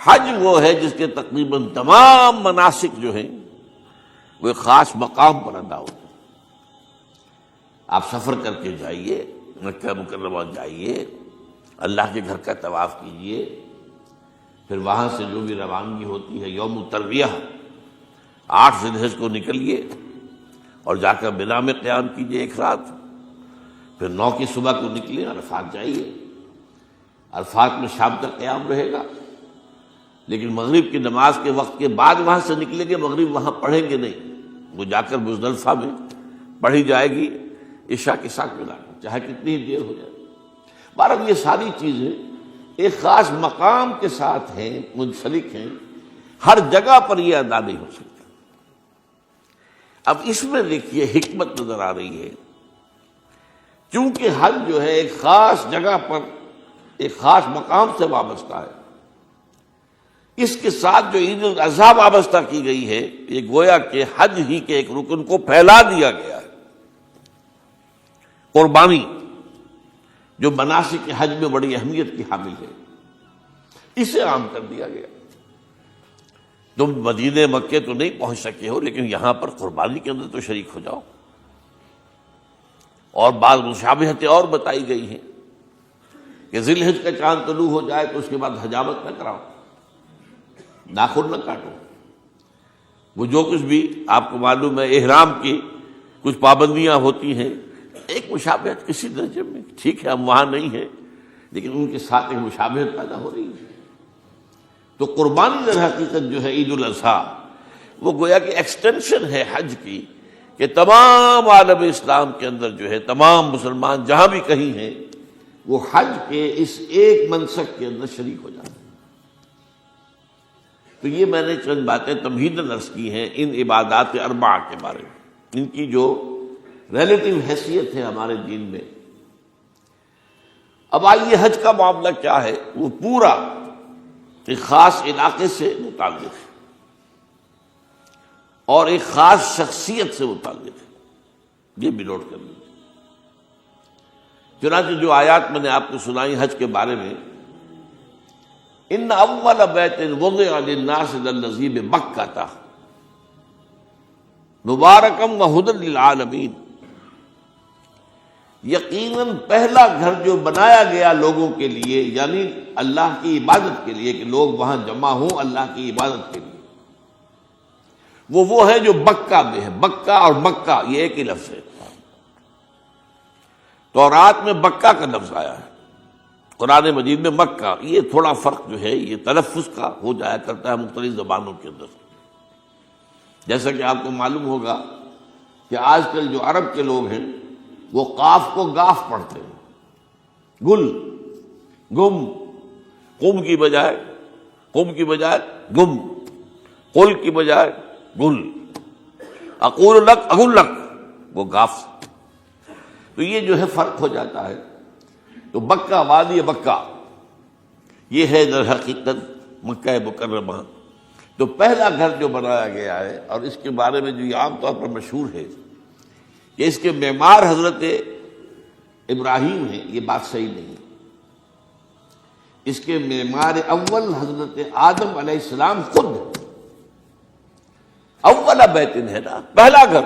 حج وہ ہے جس کے تقریباً تمام مناسک جو ہیں وہ ایک خاص مقام پر ادا ہوتے ہیں۔ آپ سفر کر کے جائیے، مکہ مکرمہ جائیے، اللہ کے گھر کا طواف کیجیے، پھر وہاں سے جو بھی روانگی ہوتی ہے یوم الترویہ 8 ذی الحجہ کو نکلیے اور جا کر منا میں قیام کیجیے ایک رات، پھر 9 کی صبح کو نکلیں عرفات جائیے، عرفات میں شام تک قیام رہے گا، لیکن مغرب کی نماز کے وقت کے بعد وہاں سے نکلیں گے، مغرب وہاں پڑھیں گے نہیں، وہ جا کر مزدلفہ میں پڑھی جائے گی عشاء کے ساتھ ملا کر، چاہے کتنی ہی دیر ہو جائے۔ بہرحال یہ ساری چیزیں ایک خاص مقام کے ساتھ ہیں، منسلک ہیں، ہر جگہ پر یہ ادا نہیں ہو سکتا۔ اب اس میں دیکھیے حکمت نظر آ رہی ہے، چونکہ حج جو ہے ایک خاص جگہ پر ایک خاص مقام سے وابستہ ہے، اس کے ساتھ جو عید الاضحیٰ وابستہ کی گئی ہے، یہ گویا کہ حج ہی کے ایک رکن کو پھیلا دیا گیا ہے۔ قربانی جو مناسک حج میں بڑی اہمیت کی حامل ہے، اسے عام کر دیا گیا۔ تم مدینے مکے تو نہیں پہنچ سکے ہو، لیکن یہاں پر قربانی کے اندر تو شریک ہو جاؤ۔ اور بعض مشابہتیں اور بتائی گئی ہیں کہ ذی الحجہ کا چاند طلوع ہو جائے تو اس کے بعد حجامت نہ کراؤ، ناخن نہ کاٹو، وہ جو کچھ بھی آپ کو معلوم ہے احرام کی کچھ پابندیاں ہوتی ہیں، ایک مشابہت کسی درجے میں، ٹھیک ہے ہم وہاں نہیں ہیں لیکن ان کے ساتھ ایک مشابہت پیدا ہو رہی ہے۔ تو قربانی در حقیقت جو ہے عید الاضحیٰ وہ گویا کہ ایکسٹینشن ہے حج کی، کہ تمام عالم اسلام کے اندر جو ہے تمام مسلمان جہاں بھی کہیں ہیں وہ حج کے اس ایک منسک کے اندر شریک ہو جاتے ہیں۔ تو یہ میں نے چند باتیں تمہیداً عرض کی ہیں ان عبادات اربعہ کے بارے میں، ان کی جو ریلیٹیو حیثیت ہے ہمارے دین میں۔ اب آئیے حج کا معاملہ کیا ہے، وہ پورا ایک خاص علاقے سے متعلق ہے اور ایک خاص شخصیت سے متعلق ہے، یہ بھی نوٹ کر لیجیے۔ چنانچہ جو آیات میں نے آپ کو سنائی حج کے بارے میں، ان اول بیت وضع للناس للذی ببکۃ مبارکا وہدی للعالمین، یقیناً پہلا گھر جو بنایا گیا لوگوں کے لیے، یعنی اللہ کی عبادت کے لیے، کہ لوگ وہاں جمع ہوں اللہ کی عبادت کے لیے، وہ ہے جو بکہ میں ہے۔ بکہ اور مکہ یہ ایک ہی لفظ ہے، تورات میں بکہ کا لفظ آیا ہے، قرآن مجید میں مکہ۔ یہ تھوڑا فرق جو ہے یہ تلفظ کا ہو جایا کرتا ہے مختلف زبانوں کے اندر، جیسا کہ آپ کو معلوم ہوگا کہ آج کل جو عرب کے لوگ ہیں وہ قاف کو گاف پڑھتے ہیں، گل گم، قم کی بجائے گم، قل کی بجائے گل، اقول لک اقول لک، وہ گاف۔ تو یہ جو ہے فرق ہو جاتا ہے۔ تو بکہ، وادی بکہ، یہ ہے در حقیقت مکہ مکرمہ۔ تو پہلا گھر جو بنایا گیا ہے، اور اس کے بارے میں جو یہ عام طور پر مشہور ہے کہ اس کے معمار حضرت ابراہیم ہیں، یہ بات صحیح نہیں۔ اس کے معمار اول حضرت آدم علیہ السلام خود ہے۔ اول بیت ہے نا، پہلا گھر،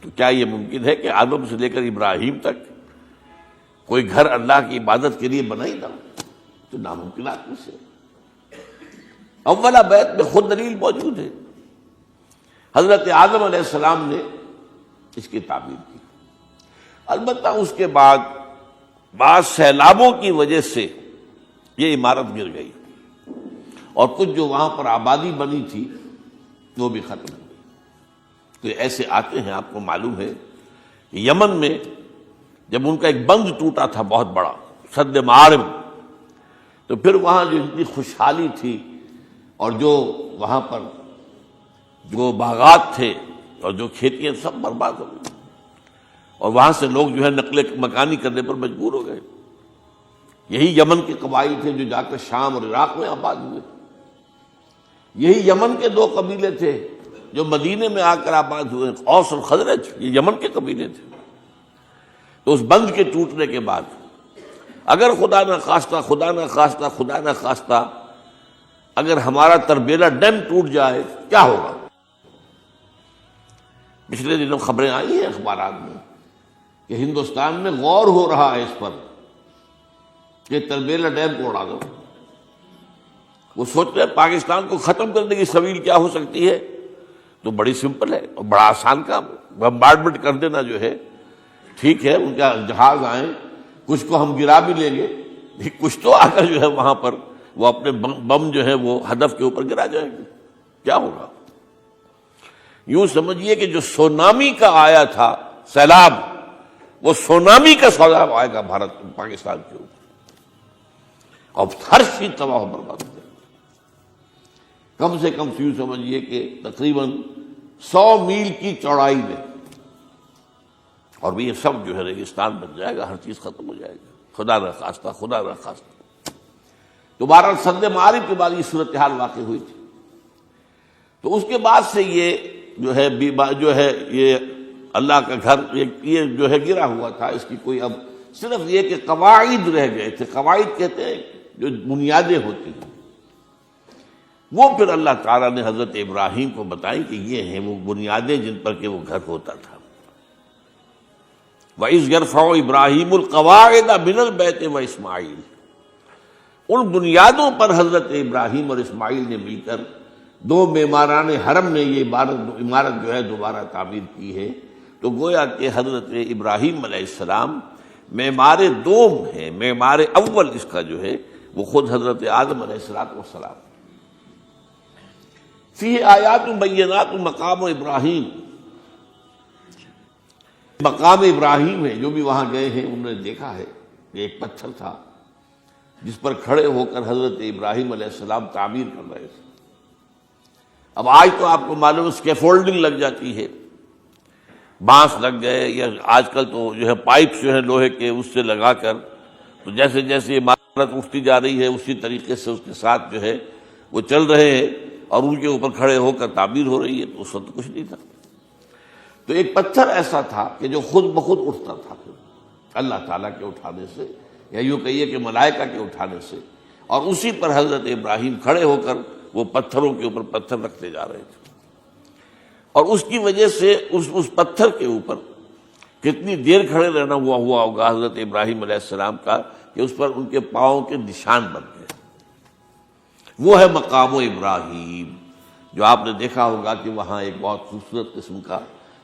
تو کیا یہ ممکن ہے کہ آدم سے لے کر ابراہیم تک کوئی گھر اللہ کی عبادت کے لیے بنا ہی نہ ہو؟ تو ناممکنات میں سے اولا بیت میں خود دلیل موجود ہے۔ حضرت آدم علیہ السلام نے اس کی تعمیر کی، البتہ اس کے بعد بعض سیلابوں کی وجہ سے یہ عمارت گر گئی اور کچھ جو وہاں پر آبادی بنی تھی وہ بھی ختم ہو گئی۔ تو ایسے آتے ہیں، آپ کو معلوم ہے کہ یمن میں جب ان کا ایک بند ٹوٹا تھا بہت بڑا، سد معارم، تو پھر وہاں جو اتنی خوشحالی تھی اور جو وہاں پر جو باغات تھے اور جو کھیتیاں سب برباد ہو گئی، اور وہاں سے لوگ جو ہے نقل مکانی کرنے پر مجبور ہو گئے۔ یہی یمن کے قبائل تھے جو جا کر شام اور عراق میں آباد ہوئے، یہی یمن کے 2 قبیلے تھے جو مدینے میں آ کر آباد ہوئے، اوس اور خزرج، یہ یمن کے قبیلے تھے۔ تو اس بند کے ٹوٹنے کے بعد اگر خدا نہ خواستہ اگر ہمارا تربیلا ڈیم ٹوٹ جائے کیا ہوگا؟ پچھلے دنوں خبریں آئی ہیں اخبارات میں کہ ہندوستان میں غور ہو رہا ہے اس پر کہ تربیلا ڈیم کو اڑا دو۔ وہ سوچ رہے ہیں پاکستان کو ختم کرنے کی سبیل کیا ہو سکتی ہے، تو بڑی سمپل ہے اور بڑا آسان کام ہے، بمبارڈمنٹ کر دینا جو ہے۔ ٹھیک ہے ان کا جہاز آئیں، کچھ کو ہم گرا بھی لیں گے، لیکن کچھ تو آ کر جو ہے وہاں پر وہ اپنے بم جو ہے وہ ہدف کے اوپر گرا جائیں گے، کیا ہوگا؟ یوں سمجھیے کہ جو سونامی کا آیا تھا سیلاب، وہ سونامی کا سیلاب آئے گا بھارت پاکستان کے اوپر، اور ہر چیز تباہ و برباد ہو جائے گی۔ کم سے کم یوں سمجھیے کہ تقریباً 100 میل کی چوڑائی میں، اور بھی یہ سب جو ہے ریگستان بن جائے گا، ہر چیز ختم ہو جائے گی، خدا نہ خواستہ خدا نہ خواستہ۔ دوبارہ سد معارف کے بعد یہ صورتحال واقع ہوئی تھی، تو اس کے بعد سے یہ جو ہے یہ اللہ کا گھر یہ جو ہے گرا ہوا تھا۔ اس کی کوئی اب صرف یہ کہ قواعد رہ گئے تھے، قواعد کہتے ہیں جو بنیادیں ہوتی ہیں، وہ پھر اللہ تعالیٰ نے حضرت ابراہیم کو بتائی کہ یہ ہیں وہ بنیادیں جن پر کہ وہ گھر ہوتا تھا۔ وَإِذْ يَرْفَعُ إِبْرَاهِيمُ الْقَوَاعِدَ مِنَ الْبَيْتِ وَإِسْمَاعِيلُ، ان بنیادوں پر حضرت ابراہیم اور اسماعیل نے مل کر دو معماران حرم نے یہ عمارت جو ہے دوبارہ تعمیر کی ہے۔ تو گویا کہ حضرت ابراہیم علیہ السلام معمار دوم ہے، معمار اول اس کا جو ہے وہ خود حضرت آدم علیہ السلام۔ فیہ آیات بینات مقام ابراہیم، مقام ابراہیم ہے، جو بھی وہاں گئے ہیں انہوں نے دیکھا ہے کہ ایک پتھر تھا جس پر کھڑے ہو کر حضرت ابراہیم علیہ السلام تعمیر کر رہے تھے۔ اب آج تو آپ کو معلوم اسکیفولڈنگ لگ جاتی ہے، بانس لگ گئے، یا آج کل تو جو ہے پائپ جو ہے لوہے کے اس سے لگا کر، تو جیسے جیسے عمارت اٹھتی جا رہی ہے اسی طریقے سے اس کے ساتھ جو ہے وہ چل رہے ہیں اور ان کے اوپر کھڑے ہو کر تعمیر ہو رہی ہے۔ تو اس وقت کچھ نہیں تھا، تو ایک پتھر ایسا تھا کہ جو خود بخود اٹھتا تھا اللہ تعالیٰ کے اٹھانے سے، یا یوں کہیے کہ ملائکہ کے اٹھانے سے، اور اسی پر حضرت ابراہیم کھڑے ہو کر وہ پتھروں کے اوپر پتھر رکھتے جا رہے تھے، اور اس کی وجہ سے اس پتھر کے اوپر کتنی دیر کھڑے رہنا ہوا ہوگا حضرت ابراہیم علیہ السلام کا کہ اس پر ان کے پاؤں کے نشان بن گئے۔ وہ ہے مقام ابراہیم، جو آپ نے دیکھا ہوگا کہ وہاں ایک بہت خوبصورت قسم کا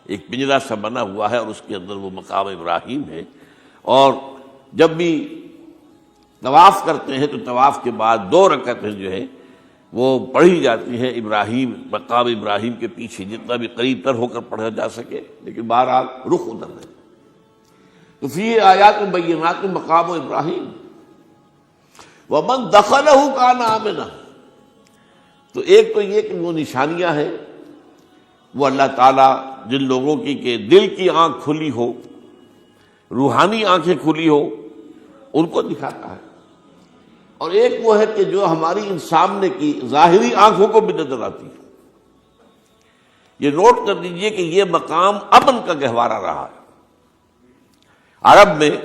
ایک پنجرا سا بنا ہوا ہے اور اس کے اندر وہ مقام ابراہیم ہے۔ اور جب بھی طواف کرتے ہیں تو طواف کے بعد 2 رکعتیں جو ہے وہ پڑھی جاتی ہیں ابراہیم، مقام ابراہیم کے پیچھے، جتنا بھی قریب تر ہو کر پڑھا جا سکے، لیکن بہرحال رخ ادھر ہے۔ تو فیہ آیات بینات مقام ابراہیم ومن دخلہ کان آمنا۔ تو ایک تو یہ کہ وہ نشانیاں ہیں، وہ اللہ تعالیٰ جن لوگوں کی کہ دل کی آنکھ کھلی ہو، روحانی آنکھیں کھلی ہو، ان کو دکھاتا ہے، اور ایک وہ ہے کہ جو ہماری ان سامنے کی ظاہری آنکھوں کو بھی نظر آتی ہے۔ یہ نوٹ کر دیجئے کہ یہ مقام امن کا گہوارہ رہا ہے۔ عرب میں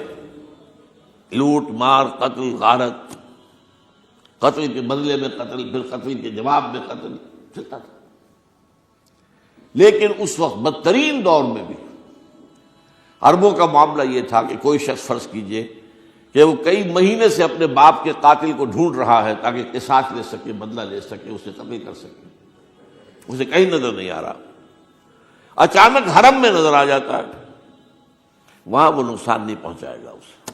لوٹ مار، قتل، غارت، قتل کے بدلے میں قتل، پھر قتل کے جواب میں قتل چلتا تھا، لیکن اس وقت بدترین دور میں بھی عربوں کا معاملہ یہ تھا کہ کوئی شخص فرض کیجئے کہ وہ کئی مہینے سے اپنے باپ کے قاتل کو ڈھونڈ رہا ہے تاکہ قصاص لے سکے، بدلہ لے سکے، اسے قتل کر سکے، اسے کہیں نظر نہیں آ رہا، اچانک حرم میں نظر آ جاتا ہے، وہاں وہ نقصان نہیں پہنچائے گا اسے۔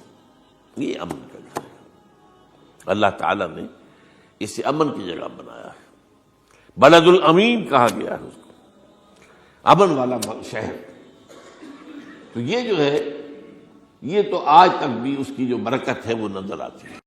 یہ امن کا گھر ہے، اللہ تعالیٰ نے اسے امن کی جگہ بنایا ہے، بلد الامین کہا گیا ہے اس کو، امن والا شہر۔ تو یہ جو ہے یہ تو آج تک بھی اس کی جو برکت ہے وہ نظر آتی ہے۔